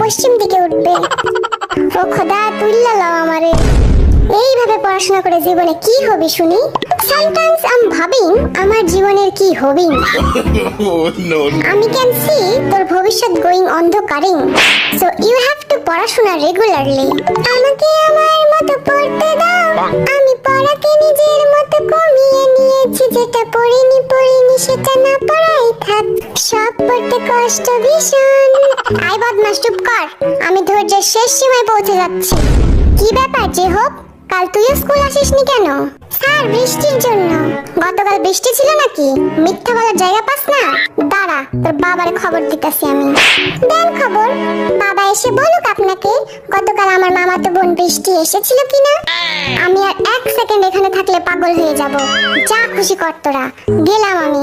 পশ্চিম দিকে উঠবে। ও খোদা, তুইল্লা লাও আমারে। এইভাবে পড়াশোনা করে জীবনে কি হবে শুনি? সামটাইমস আই এম ভাবিং আমার জীবনের কি হবে। আমি ক্যান সি তোর ভবিষ্যৎ গোয়িং অন্ধকারিং। সো ইউ হ্যাভ টু পড়াশোনা রেগুলারলি। আমাকে আমার মতো পড়তে দাও। আমি পড়াকে নিজের মতো কমিয়ে নিয়েছি। যেটা পড়িনি সেটা না পড়াই থাক। সব পড়তে কষ্ট ভীষণ। আই বদমাস, চুপ কর। আমি ধৈর্যের শেষ সীমায় পৌঁছে যাচ্ছি। কি ব্যাপার যে হোক, কাল তুইও স্কুল আসিসনি কেন? স্যার, বৃষ্টির জন্য। গতকাল বৃষ্টি ছিল নাকি? মিথ্যা বলার জায়গা পাস না। দাঁড়া, তোর বাবার খবর দিতেছি আমি। দেন খবর। বাবা এসে বলুক আপনাকে গতকাল আমার মামাতো বোন বৃষ্টি এসেছিল কিনা। আমি আর এক সেকেন্ড এখানে থাকলে পাগল হয়ে যাব। যা খুশি কর তোরা, গেলাম আমি।